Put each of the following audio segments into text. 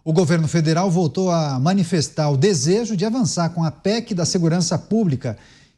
O governo federal voltou a manifestar o desejo de avançar com a PEC da Segurança Pública,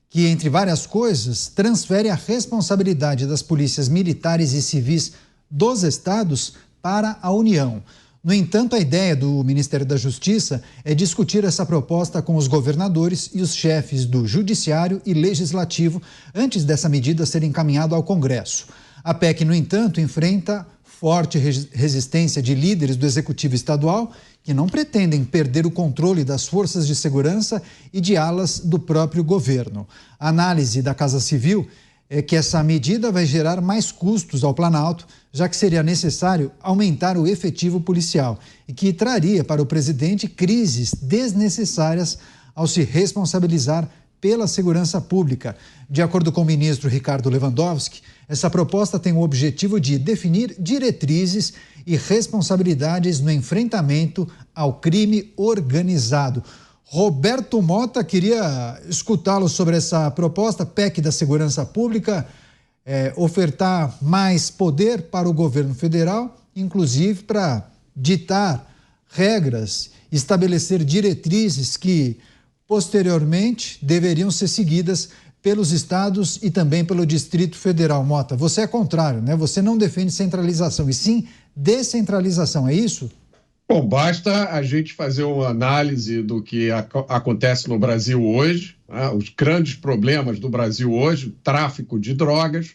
que, entre várias coisas, transfere a responsabilidade das polícias militares e civis dos estados para a União. No entanto, a ideia do Ministério da Justiça é discutir essa proposta com os governadores e os chefes do Judiciário e Legislativo antes dessa medida ser encaminhada ao Congresso. A PEC, no entanto, enfrenta forte resistência de líderes do Executivo Estadual que não pretendem perder o controle das forças de segurança e de alas do próprio governo. A análise da Casa Civil é que essa medida vai gerar mais custos ao Planalto, já que seria necessário aumentar o efetivo policial e que traria para o presidente crises desnecessárias ao se responsabilizar pela segurança pública. De acordo com o ministro Ricardo Lewandowski, essa proposta tem o objetivo de definir diretrizes e responsabilidades no enfrentamento ao crime organizado. Roberto Mota, queria escutá-lo sobre essa proposta, PEC da Segurança Pública, ofertar mais poder para o governo federal, inclusive para ditar regras, estabelecer diretrizes que, posteriormente, deveriam ser seguidas pelos estados e também pelo Distrito Federal. Mota, você é contrário, né? Você não defende centralização, e sim descentralização, é isso? Bom, basta a gente fazer uma análise do que acontece no Brasil hoje, né? Os grandes problemas do Brasil hoje, o tráfico de drogas.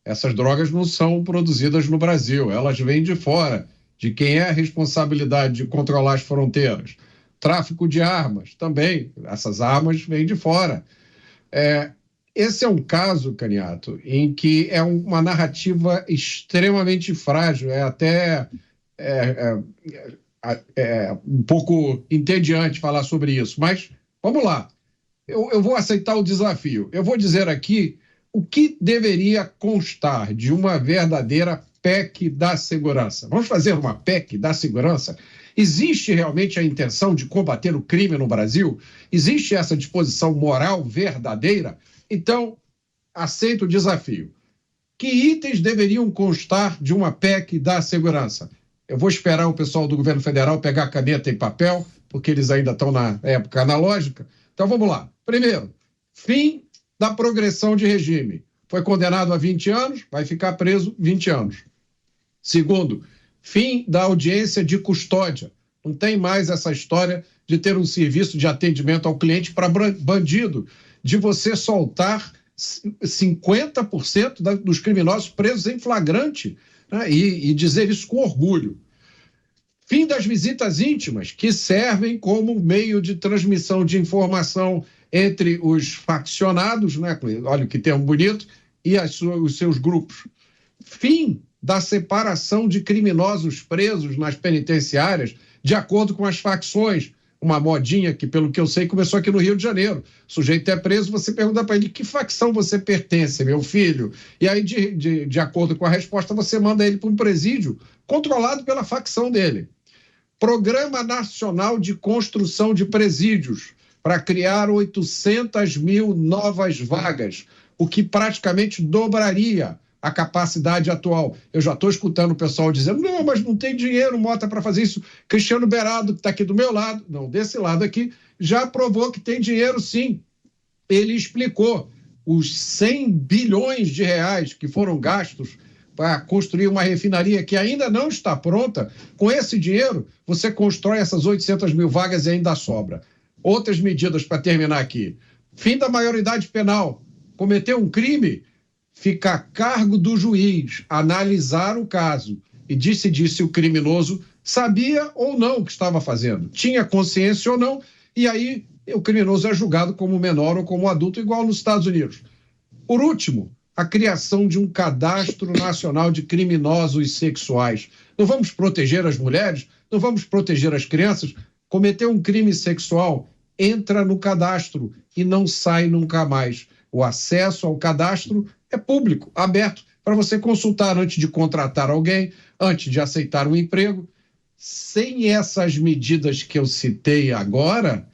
Essas drogas não são produzidas no Brasil, elas vêm de fora. De quem é a responsabilidade de controlar as fronteiras? Tráfico de armas também, essas armas vêm de fora. Esse é um caso, Caniato, em que é uma narrativa extremamente frágil, até um pouco entediante falar sobre isso, mas vamos lá, eu vou aceitar o desafio. Eu vou dizer aqui o que deveria constar de uma verdadeira PEC da segurança. Vamos fazer uma PEC da segurança? Existe realmente a intenção de combater o crime no Brasil? Existe essa disposição moral verdadeira? Então, aceito o desafio. Que itens deveriam constar de uma PEC da segurança? Eu vou esperar o pessoal do governo federal pegar caneta e papel, porque eles ainda estão na época analógica. Então, vamos lá. Primeiro, fim da progressão de regime. Foi condenado a 20 anos, vai ficar preso 20 anos. Segundo, fim da audiência de custódia. Não tem mais essa história de ter um serviço de atendimento ao cliente para bandido, de você soltar 50% dos criminosos presos em flagrante, né? E dizer isso com orgulho. Fim das visitas íntimas, que servem como meio de transmissão de informação entre os faccionados, né? Olha que termo bonito, e os seus grupos. Fim da separação de criminosos presos nas penitenciárias de acordo com as facções. Uma modinha que, pelo que eu sei, começou aqui no Rio de Janeiro. O sujeito é preso, você pergunta para ele: que facção você pertence, meu filho? E aí, de acordo com a resposta, você manda ele para um presídio controlado pela facção dele. Programa Nacional de Construção de Presídios, para criar 800 mil novas vagas, o que praticamente dobraria a capacidade atual. Eu já estou escutando o pessoal dizendo: não, mas não tem dinheiro, Mota, para fazer isso. Cristiano Beraldo, que está aqui do meu lado, não, desse lado aqui, já provou que tem dinheiro sim. Ele explicou os 100 bilhões de reais que foram gastos para construir uma refinaria que ainda não está pronta. Com esse dinheiro, você constrói essas 800 mil vagas e ainda sobra. Outras medidas para terminar aqui. Fim da maioridade penal. Cometeu um crime, fica a cargo do juiz analisar o caso e decidir se o criminoso sabia ou não o que estava fazendo, tinha consciência ou não, e aí o criminoso é julgado como menor ou como adulto, igual nos Estados Unidos. Por último, a criação de um cadastro nacional de criminosos sexuais. Não vamos proteger as mulheres? Não vamos proteger as crianças? Cometeu um crime sexual, entra no cadastro e não sai nunca mais. O acesso ao cadastro é público, aberto, para você consultar antes de contratar alguém, antes de aceitar um emprego. Sem essas medidas que eu citei agora,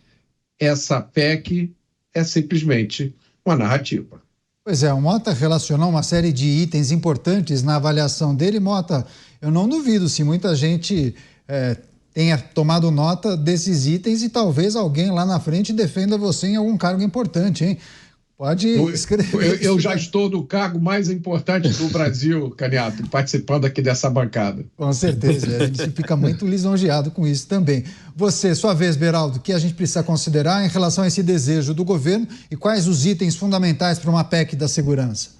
essa PEC é simplesmente uma narrativa. Pois é, o Mota relacionou uma série de itens importantes na avaliação dele. Mota, eu não duvido se muita gente tenha tomado nota desses itens e talvez alguém lá na frente defenda você em algum cargo importante, hein? Pode escrever. Eu já estou no cargo mais importante do Brasil, Caniato, participando aqui dessa bancada. Com certeza, a gente fica muito lisonjeado com isso também. Você, sua vez, Beraldo, o que a gente precisa considerar em relação a esse desejo do governo e quais os itens fundamentais para uma PEC da segurança?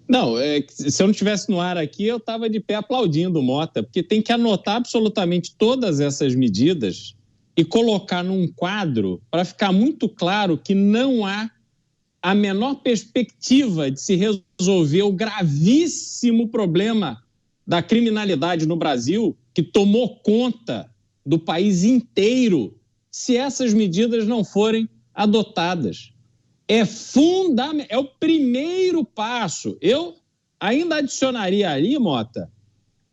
Não, se eu não estivesse no ar aqui, eu estava de pé aplaudindo o Mota, porque tem que anotar absolutamente todas essas medidas e colocar num quadro para ficar muito claro que não há a menor perspectiva de se resolver o gravíssimo problema da criminalidade no Brasil, que tomou conta do país inteiro, se essas medidas não forem adotadas. É fundamental, é o primeiro passo. Eu ainda adicionaria ali, Mota,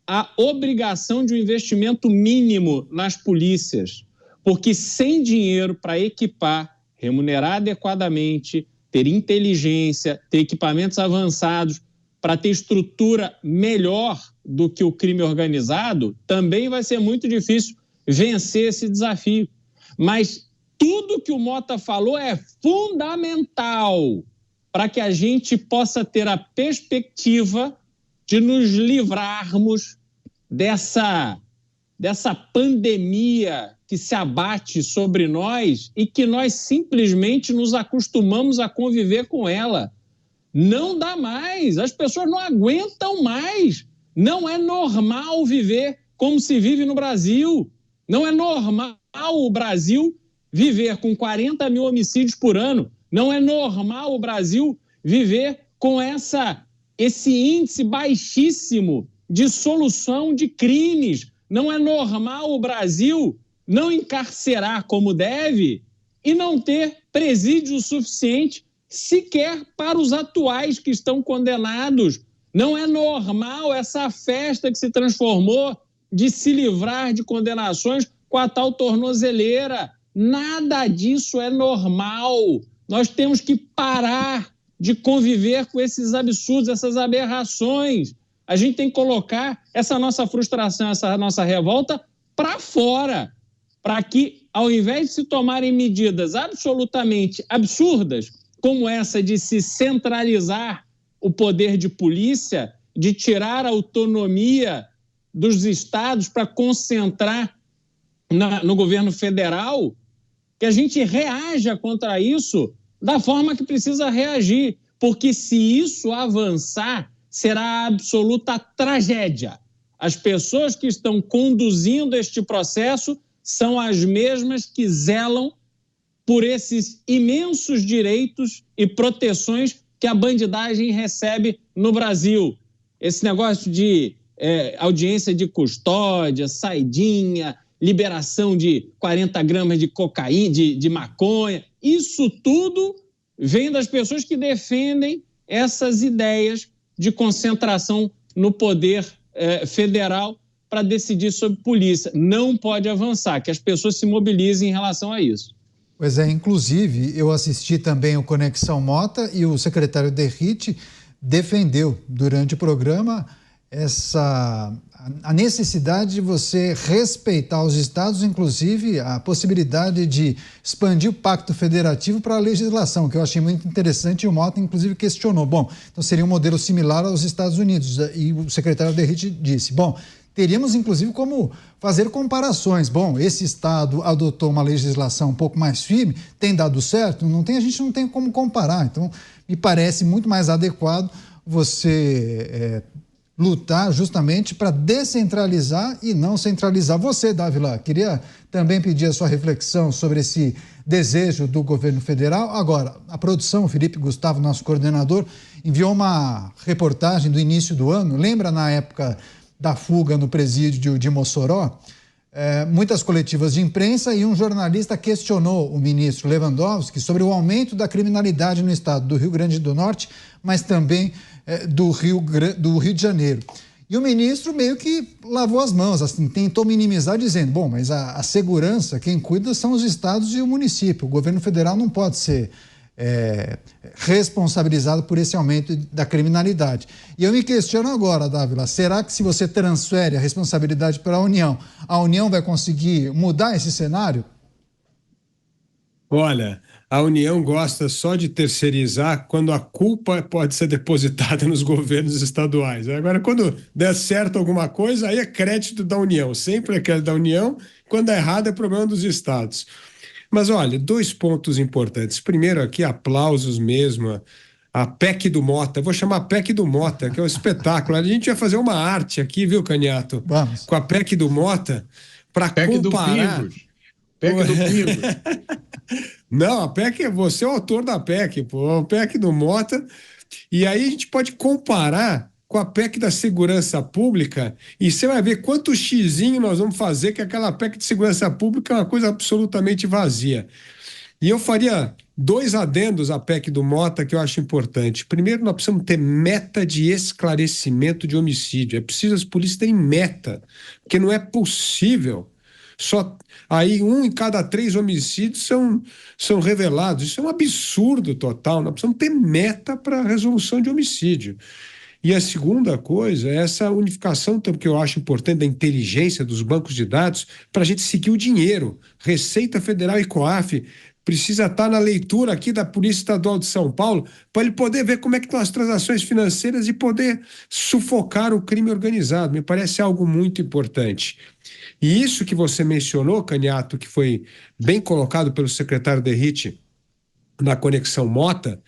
a obrigação de um investimento mínimo nas polícias, porque sem dinheiro para equipar, remunerar adequadamente, ter inteligência, ter equipamentos avançados, para ter estrutura melhor do que o crime organizado, também vai ser muito difícil vencer esse desafio. Mas tudo que o Mota falou é fundamental para que a gente possa ter a perspectiva de nos livrarmos dessa pandemia que se abate sobre nós e que nós simplesmente nos acostumamos a conviver com ela. Não dá mais, as pessoas não aguentam mais. Não é normal viver como se vive no Brasil. Não é normal o Brasil viver com 40 mil homicídios por ano. Não é normal o Brasil viver com esse índice baixíssimo de solução de crimes. Não é normal o Brasil não encarcerar como deve e não ter presídio suficiente sequer para os atuais que estão condenados. Não é normal essa festa que se transformou de se livrar de condenações com a tal tornozeleira. Nada disso é normal. Nós temos que parar de conviver com esses absurdos, essas aberrações. A gente tem que colocar essa nossa frustração, essa nossa revolta para fora, para que, ao invés de se tomarem medidas absolutamente absurdas, como essa de se centralizar o poder de polícia, de tirar a autonomia dos estados para concentrar no governo federal, que a gente reaja contra isso da forma que precisa reagir, porque se isso avançar, será a absoluta tragédia. As pessoas que estão conduzindo este processo são as mesmas que zelam por esses imensos direitos e proteções que a bandidagem recebe no Brasil. Esse negócio de audiência de custódia, saidinha, liberação de 40 gramas de cocaína, de maconha, isso tudo vem das pessoas que defendem essas ideias de concentração no poder federal para decidir sobre polícia. Não pode avançar, que as pessoas se mobilizem em relação a isso. Pois é, inclusive eu assisti também o Conexão Mota e o secretário Derrite defendeu durante o programa a necessidade de você respeitar os estados, inclusive a possibilidade de expandir o pacto federativo para a legislação, que eu achei muito interessante e o Mota inclusive questionou. Bom, então seria um modelo similar aos Estados Unidos e o secretário Derrite disse, bom, teríamos inclusive como fazer comparações. Bom, esse estado adotou uma legislação um pouco mais firme, tem dado certo? A gente não tem como comparar, então me parece muito mais adequado você lutar justamente para descentralizar e não centralizar. Você, Dávila, queria também pedir a sua reflexão sobre esse desejo do governo federal. Agora, a produção, Felipe Gustavo, nosso coordenador, enviou uma reportagem do início do ano. Lembra na época da fuga no presídio de Mossoró? Muitas coletivas de imprensa e um jornalista questionou o ministro Lewandowski sobre o aumento da criminalidade no estado do Rio Grande do Norte, mas também do Rio de Janeiro. E o ministro meio que lavou as mãos, assim, tentou minimizar, dizendo, bom, mas a segurança, quem cuida são os estados e o município. O governo federal não pode ser responsabilizado por esse aumento da criminalidade. E eu me questiono agora, Dávila, será que se você transfere a responsabilidade para a União vai conseguir mudar esse cenário? Olha, a União gosta só de terceirizar quando a culpa pode ser depositada nos governos estaduais. Agora, quando der certo alguma coisa, aí é crédito da União. Sempre é crédito da União. Quando é errado, é problema dos estados. Mas, olha, 2 pontos importantes. Primeiro aqui, aplausos mesmo. A PEC do Mota. Vou chamar a PEC do Mota, que é um espetáculo. A gente vai fazer uma arte aqui, viu, Caniato? Vamos. Com a PEC do Mota, para comparar... PEC do Pingos. Não, a PEC, você é o autor da PEC, pô, a PEC do Mota. E aí a gente pode comparar com a PEC da Segurança Pública e você vai ver quanto xizinho nós vamos fazer, que aquela PEC de Segurança Pública é uma coisa absolutamente vazia. E eu faria 2 adendos à PEC do Mota que eu acho importante. Primeiro, nós precisamos ter meta de esclarecimento de homicídio. É preciso as polícias terem meta, porque não é possível. Só aí 1 em cada 3 homicídios são revelados. Isso é um absurdo total. Nós precisamos ter meta para a resolução de homicídio. E a segunda coisa é essa unificação que eu acho importante da inteligência dos bancos de dados para a gente seguir o dinheiro. Receita Federal e COAF precisa estar na leitura aqui da Polícia Estadual de São Paulo para ele poder ver como é que estão as transações financeiras e poder sufocar o crime organizado. Me parece algo muito importante. E isso que você mencionou, Caniato, que foi bem colocado pelo secretário Derrite na Conexão Mota,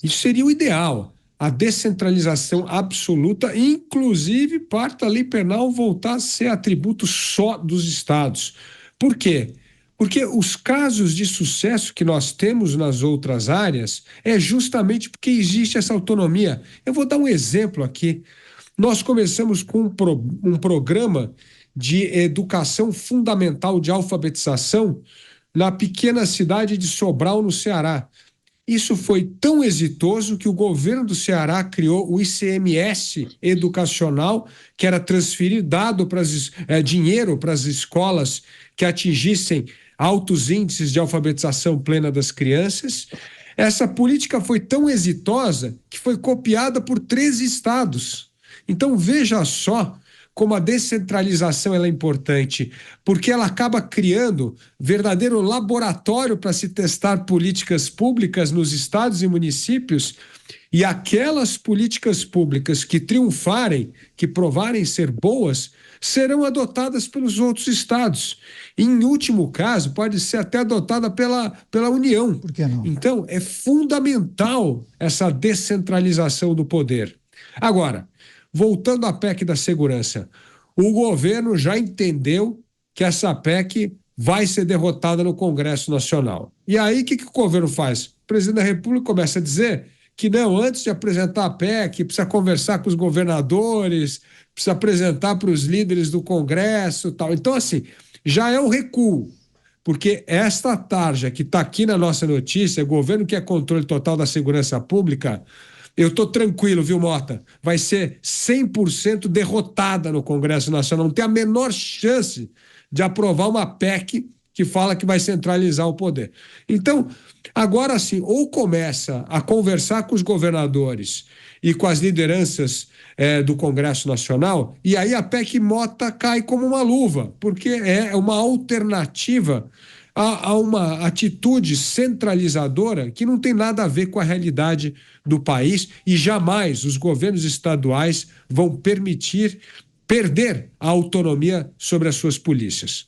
isso seria o ideal. A descentralização absoluta, inclusive parte da lei penal voltar a ser atributo só dos estados. Por quê? Porque os casos de sucesso que nós temos nas outras áreas é justamente porque existe essa autonomia. Eu vou dar um exemplo aqui. Nós começamos com um programa de educação fundamental de alfabetização na pequena cidade de Sobral, no Ceará. Isso foi tão exitoso que o governo do Ceará criou o ICMS educacional, que era transferir dinheiro para as escolas que atingissem altos índices de alfabetização plena das crianças. Essa política foi tão exitosa que foi copiada por 13 estados. Então, veja só como a descentralização ela é importante, porque ela acaba criando verdadeiro laboratório para se testar políticas públicas nos estados e municípios, e aquelas políticas públicas que triunfarem, que provarem ser boas, serão adotadas pelos outros estados. E, em último caso, pode ser até adotada pela União. Por que não? Então, é fundamental essa descentralização do poder. Agora, voltando à PEC da segurança, o governo já entendeu que essa PEC vai ser derrotada no Congresso Nacional. E aí, o que o governo faz? O presidente da República começa a dizer que não, antes de apresentar a PEC, precisa conversar com os governadores, precisa apresentar para os líderes do Congresso e tal. Então, assim, já é um recuo, porque esta tarja que está aqui na nossa notícia, governo que é controle total da segurança pública, eu estou tranquilo, viu, Mota? Vai ser 100% derrotada no Congresso Nacional. Não tem a menor chance de aprovar uma PEC que fala que vai centralizar o poder. Então, agora sim, ou começa a conversar com os governadores e com as lideranças do Congresso Nacional, e aí a PEC Mota cai como uma luva, porque é uma alternativa a uma atitude centralizadora que não tem nada a ver com a realidade do país, e jamais os governos estaduais vão permitir perder a autonomia sobre as suas polícias.